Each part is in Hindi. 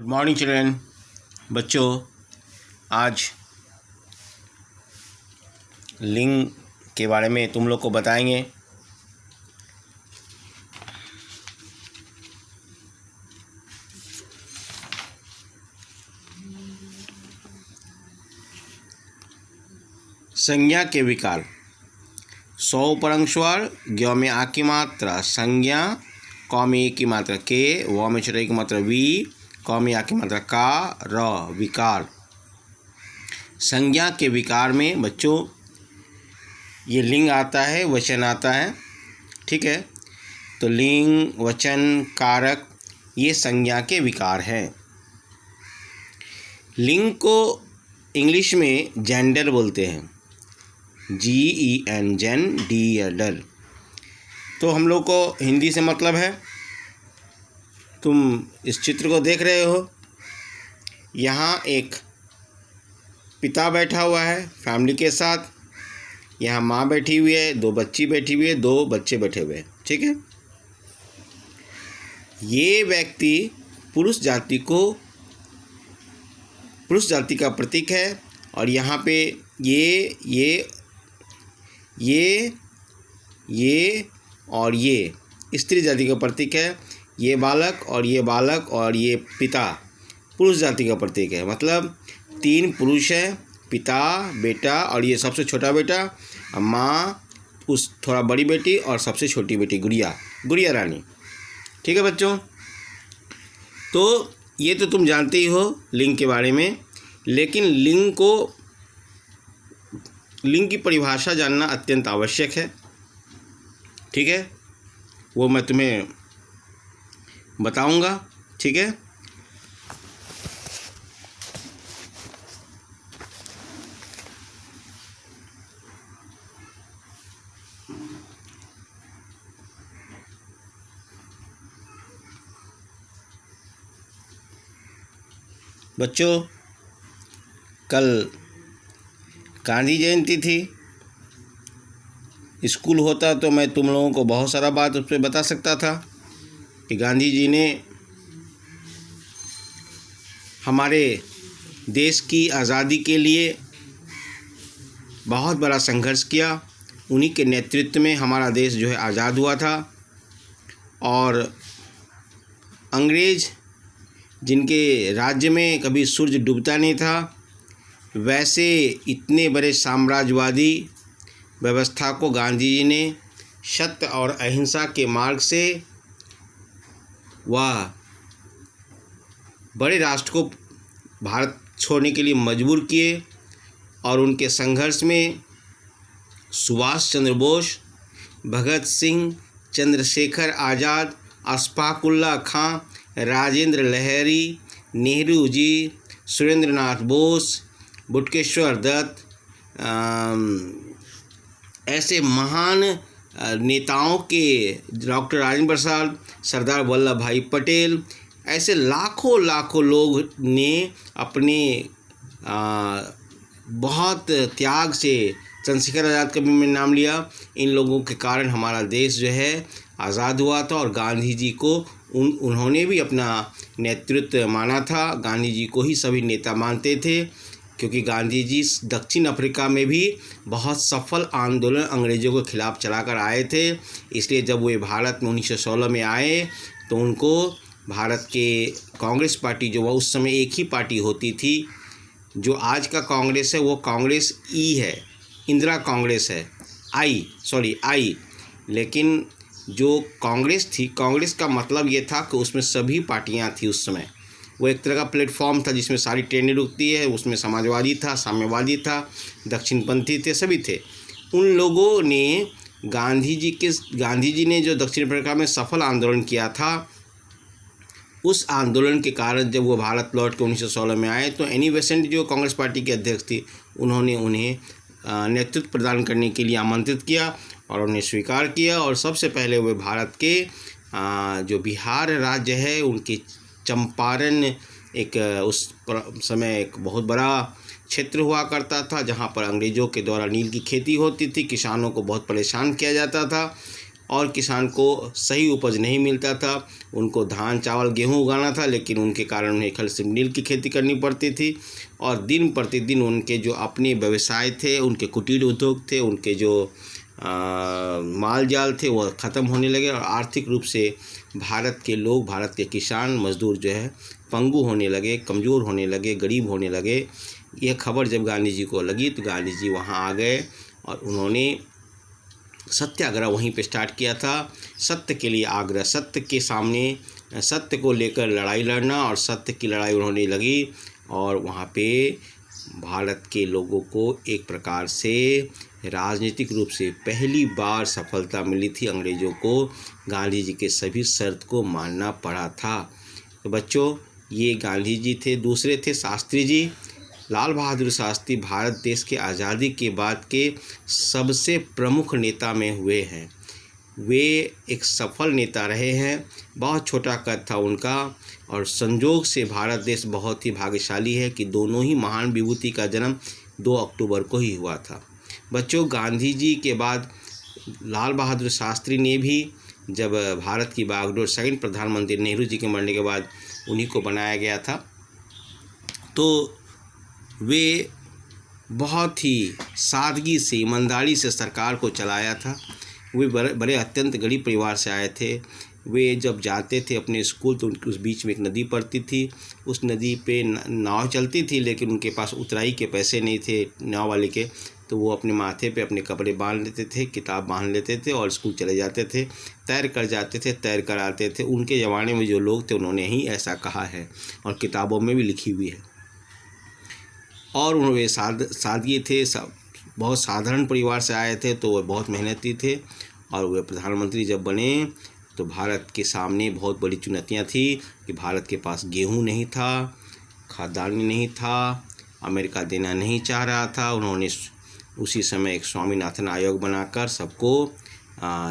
Good morning children. बच्चों, आज लिंग के बारे में तुम लोग को बताएंगे। संज्ञा के विकार। सौ परंक्ष्वार ज्ञ में आ की मात्रा संज्ञा, क में ए की मात्रा के, व में छोटा की मात्रा वी, क में आ की मात्रा का, र विकार। संज्ञा के विकार में बच्चों ये लिंग आता है, वचन आता है, ठीक है। तो लिंग, वचन, कारक ये संज्ञा के विकार हैं। लिंग को इंग्लिश में जेंडर बोलते हैं, GEN जेंडर। तो हम लोग को हिंदी से मतलब है, तुम इस चित्र को देख रहे हो, यहाँ एक पिता बैठा हुआ है फैमिली के साथ, यहाँ माँ बैठी हुई है, दो बच्ची बैठी हुई है, दो बच्चे बैठे हुए हैं, ठीक है। ये व्यक्ति पुरुष जाति का प्रतीक है, और यहाँ पे ये और ये स्त्री जाति का प्रतीक है। ये बालक और ये बालक और ये पिता पुरुष जाति का प्रतीक है। मतलब तीन पुरुष हैं, पिता, बेटा और ये सबसे छोटा बेटा, माँ, उस थोड़ा बड़ी बेटी और सबसे छोटी बेटी गुड़िया रानी, ठीक है बच्चों। तो ये तो तुम जानते ही हो लिंग के बारे में, लेकिन लिंग की परिभाषा जानना अत्यंत आवश्यक है, ठीक है। वो मैं तुम्हें बताऊंगा, ठीक है। बच्चों, कल गांधी जयंती थी। स्कूल होता तो मैं तुम लोगों को बहुत सारा बात उस पर बता सकता था कि गांधी जी ने हमारे देश की आज़ादी के लिए बहुत बड़ा संघर्ष किया। उन्हीं के नेतृत्व में हमारा देश जो है आज़ाद हुआ था। और अंग्रेज़ जिनके राज्य में कभी सूरज डूबता नहीं था, वैसे इतने बड़े साम्राज्यवादी व्यवस्था को गांधी जी ने सत्य और अहिंसा के मार्ग से वह बड़े राष्ट्र को भारत छोड़ने के लिए मजबूर किए। और उनके संघर्ष में सुभाष चंद्र बोस, भगत सिंह, चंद्रशेखर आज़ाद, अशफाक उल्लाह खां, राजेंद्र लहरी, नेहरू जी, सुरेंद्रनाथ बोस, बटुकेश्वर दत्त, ऐसे महान नेताओं के, डॉक्टर राजेंद्र प्रसाद, सरदार वल्लभ भाई पटेल, ऐसे लाखों लोग ने अपने बहुत त्याग से, चंद्रशेखर आज़ाद का भी मैंने नाम लिया, इन लोगों के कारण हमारा देश जो है आज़ाद हुआ था। और गांधी जी को उन्होंने भी अपना नेतृत्व माना था। गांधी जी को ही सभी नेता मानते थे, क्योंकि गांधी जी दक्षिण अफ्रीका में भी बहुत सफल आंदोलन अंग्रेज़ों के खिलाफ चलाकर आए थे। इसलिए जब वे भारत में 1916 में आए तो उनको भारत के कांग्रेस पार्टी, जो वह उस समय एक ही पार्टी होती थी, जो आज का कांग्रेस है वो कांग्रेस ई है, इंदिरा कांग्रेस है, आई। लेकिन जो कांग्रेस थी, कांग्रेस का मतलब ये था कि उसमें सभी पार्टियां थी उस समय। वो एक तरह का प्लेटफॉर्म था जिसमें सारी ट्रेनें रुकती है। उसमें समाजवादी था, साम्यवादी था, दक्षिणपंथी थे, सभी थे। उन लोगों ने गांधी जी ने जो दक्षिण अफ्रीका में सफल आंदोलन किया था, उस आंदोलन के कारण जब वो भारत लौट के 1916 में आए तो एनी बेसेंट जो कांग्रेस पार्टी के अध्यक्ष थी, उन्होंने उन्हें नेतृत्व प्रदान करने के लिए आमंत्रित किया और उन्हें स्वीकार किया। और सबसे पहले वे भारत के जो बिहार राज्य है, उनके चंपारण एक उस समय एक बहुत बड़ा क्षेत्र हुआ करता था, जहाँ पर अंग्रेज़ों के द्वारा नील की खेती होती थी, किसानों को बहुत परेशान किया जाता था। और किसान को सही उपज नहीं मिलता था। उनको धान चावल गेहूं उगाना था, लेकिन उनके कारण उन्हें खल नील की खेती करनी पड़ती थी। और दिन प्रतिदिन उनके जो अपने व्यवसाय थे, उनके कुटीर उद्योग थे, उनके जो माल जाल थे वो ख़त्म होने लगे और आर्थिक रूप से भारत के लोग, भारत के किसान मजदूर जो है पंगु होने लगे, कमज़ोर होने लगे, गरीब होने लगे। यह खबर जब गांधी जी को लगी तो गांधी जी वहाँ आ गए और उन्होंने सत्याग्रह वहीं पे स्टार्ट किया था। सत्य के लिए आग्रह, सत्य के सामने सत्य को लेकर लड़ाई लड़ना, और सत्य की लड़ाई उन्होंने लगी। और वहाँ पे भारत के लोगों को एक प्रकार से राजनीतिक रूप से पहली बार सफलता मिली थी। अंग्रेज़ों को गांधी जी के सभी शर्त को मानना पड़ा था। तो बच्चों, ये गांधी जी थे। दूसरे थे शास्त्री जी। लाल बहादुर शास्त्री भारत देश के आज़ादी के बाद के सबसे प्रमुख नेता में हुए हैं। वे एक सफल नेता रहे हैं। बहुत छोटा कद था उनका, और संजोग से भारत देश बहुत ही भाग्यशाली है कि दोनों ही महान विभूति का जन्म 2 अक्टूबर को ही हुआ था। बच्चों, गांधी जी के बाद लाल बहादुर शास्त्री ने भी, जब भारत की बागडोर सेकंड प्रधानमंत्री नेहरू जी के मरने के बाद उन्हीं को बनाया गया था, तो वे बहुत ही सादगी से, ईमानदारी से सरकार को चलाया था। वे बड़े अत्यंत गरीब परिवार से आए थे। वे जब जाते थे अपने स्कूल तो उनके उस बीच में एक नदी पड़ती थी। उस नदी पे नाव चलती थी, लेकिन उनके पास उतराई के पैसे नहीं थे नाव वाले के, तो वो अपने माथे पे अपने कपड़े बांध लेते थे, किताब बांध लेते थे और स्कूल चले जाते थे। तैर कर जाते थे, तैर कर आते थे। उनके ज़माने में जो लोग थे उन्होंने ही ऐसा कहा है और किताबों में भी लिखी हुई है। और उन्होंने सादगी थे, बहुत साधारण परिवार से आए थे, तो वे बहुत मेहनती थे। और वे प्रधानमंत्री जब बने तो भारत के सामने बहुत बड़ी चुनौतियां थी कि भारत के पास गेहूं नहीं था, खाद्यान्न नहीं था, अमेरिका देना नहीं चाह रहा था। उन्होंने उसी समय एक स्वामीनाथन आयोग बनाकर सबको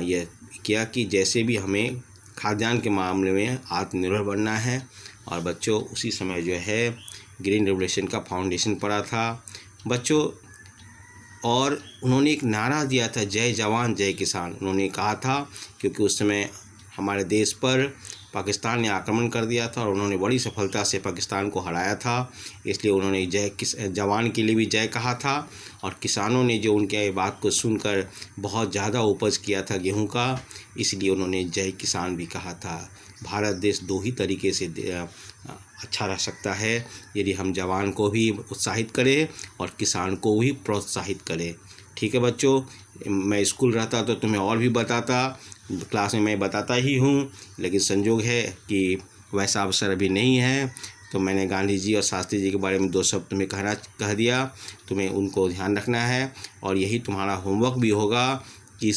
यह किया कि जैसे भी हमें खाद्यान्न के मामले में आत्मनिर्भर बनना है। और बच्चों, उसी समय जो है ग्रीन रेवोल्यूशन का फाउंडेशन पड़ा था बच्चों। और उन्होंने एक नारा दिया था, जय जवान जय किसान। उन्होंने कहा था क्योंकि उस समय हमारे देश पर पाकिस्तान ने आक्रमण कर दिया था और उन्होंने बड़ी सफलता से पाकिस्तान को हराया था, इसलिए उन्होंने जवान के लिए भी जय कहा था। और किसानों ने जो उनके बात को सुनकर बहुत ज़्यादा उपज किया था गेहूं का, इसलिए उन्होंने जय किसान भी कहा था। भारत देश दो ही तरीके से अच्छा रह सकता है, यदि हम जवान को भी उत्साहित करें और किसान को भी प्रोत्साहित करें। ठीक है बच्चों, मैं स्कूल रहता तो तुम्हें और भी बताता, क्लास में मैं बताता ही हूँ, लेकिन संजोग है कि वैसा अवसर अभी नहीं है, तो मैंने गांधी जी और शास्त्री जी के बारे में 2 शब्द तुम्हें कह दिया। तुम्हें उनको ध्यान रखना है, और यही तुम्हारा होमवर्क भी होगा कि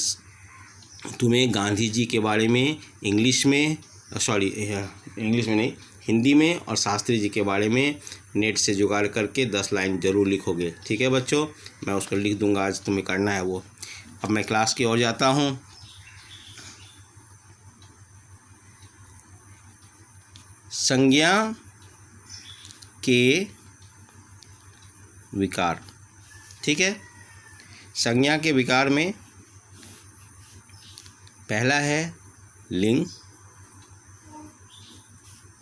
तुम्हें गांधी जी के बारे में इंग्लिश में नहीं, हिंदी में, और शास्त्री जी के बारे में नेट से जुगाड़ करके 10 लाइन ज़रूर लिखोगे। ठीक है बच्चों, मैं उसको लिख दूंगा, आज तुम्हें करना है वो। अब मैं क्लास की ओर जाता हूँ। संज्ञा के विकार। ठीक है, संज्ञा के विकार में पहला है लिंग,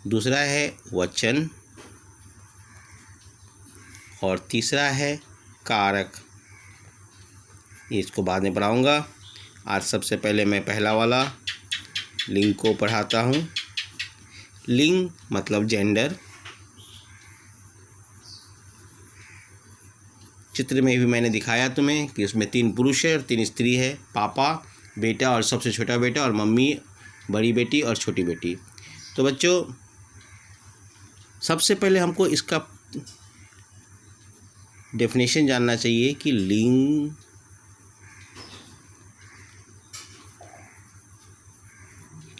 दूसरा है वचन, और तीसरा है कारक। इसको बाद में पढ़ाऊँगा। आज सबसे पहले मैं पहला वाला लिंग को पढ़ाता हूँ। लिंग मतलब जेंडर। चित्र में भी मैंने दिखाया तुम्हें कि उसमें 3 पुरुष है और 3 स्त्री है, पापा, बेटा और सबसे छोटा बेटा, और मम्मी, बड़ी बेटी और छोटी बेटी। तो बच्चों, सबसे पहले हमको इसका डेफिनेशन जानना चाहिए कि लिंग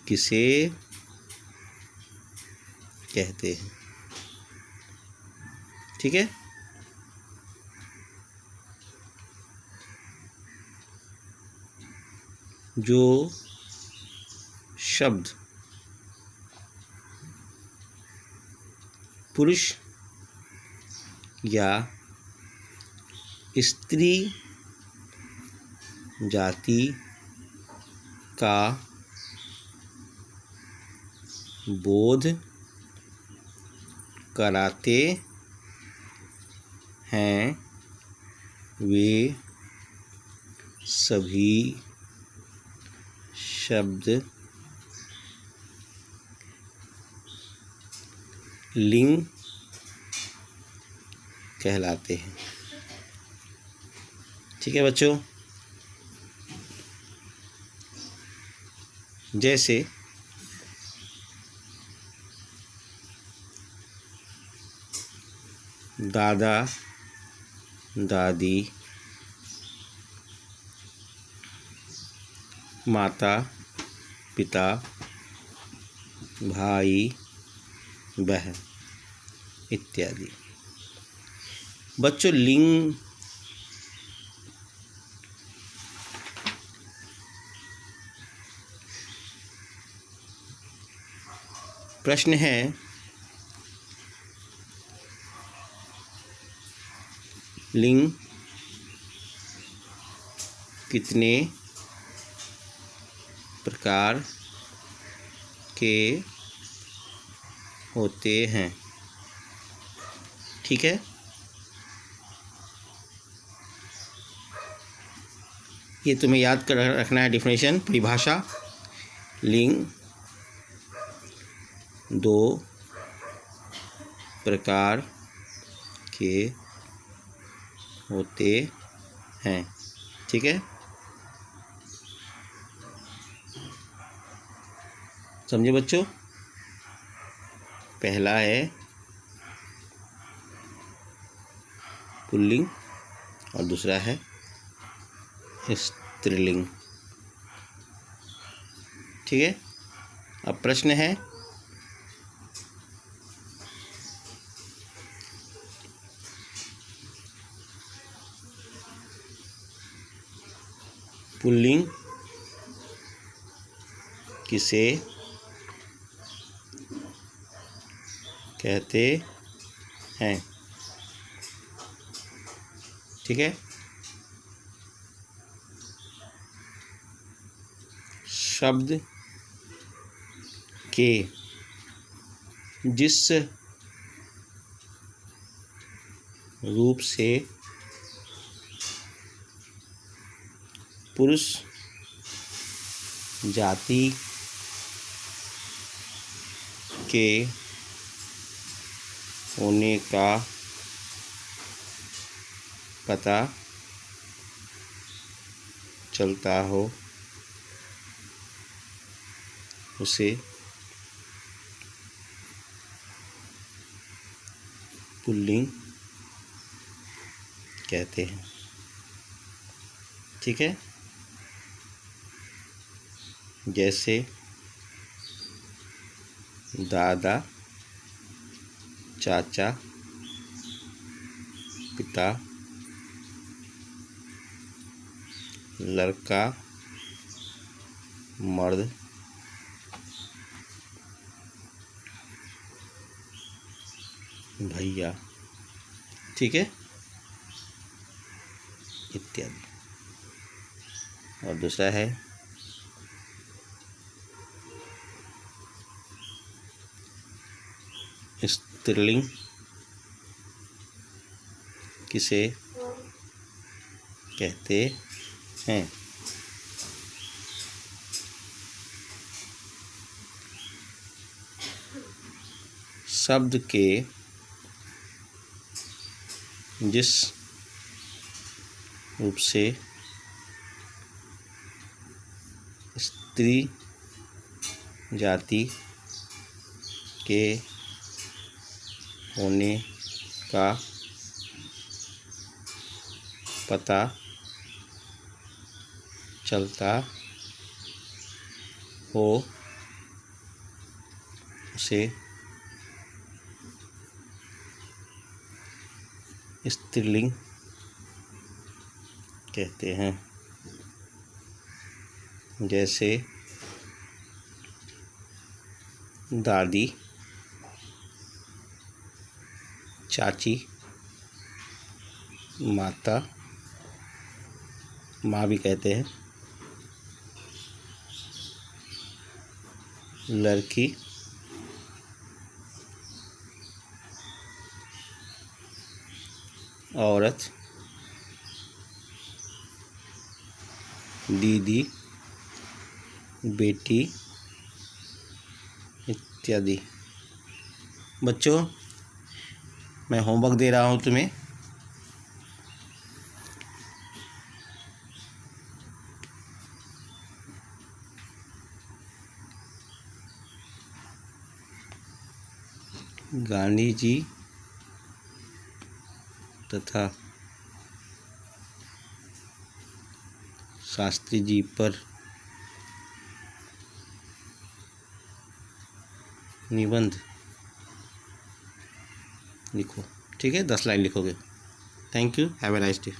किसे कहते हैं। ठीक है, जो शब्द पुरुष या स्त्री जाति का बोध कराते हैं, वे सभी शब्द लिंग कहलाते हैं। ठीक है बच्चों, जैसे दादा दादी, माता पिता, भाई बहन इत्यादि। बच्चों, लिंग प्रश्न है, लिंग कितने प्रकार के होते हैं? ठीक है, ये तुम्हें याद कर रखना है। डिफिनेशन, परिभाषा, लिंग दो प्रकार के होते हैं। ठीक है, समझे बच्चों? पहला है पुल्लिंग और दूसरा है स्त्रीलिंग। ठीक है, अब प्रश्न है, पुल्लिंग किसे कहते हैं? ठीक है, शब्द के जिस रूप से पुरुष जाति के होने का पता चलता हो, उसे पुल्लिंग कहते हैं। ठीक है, जैसे दादा, चाचा, पिता, लड़का, मर्द, भैया। ठीक है, इत्यादि। और दूसरा है स्त्रीलिंग किसे कहते हैं? शब्द के जिस रूप से स्त्री जाति के होने का पता चलता हो, उसे स्त्रीलिंग कहते हैं। जैसे दादी, चाची, माता, माँ भी कहते हैं, लड़की, औरत, दीदी, बेटी इत्यादि। बच्चों, मैं होमवर्क दे रहा हूँ तुम्हें। गांधी जी तथा शास्त्री जी पर निबंध लिखो। ठीक है, 10 लाइन लिखोगे। Thank you, have a nice day.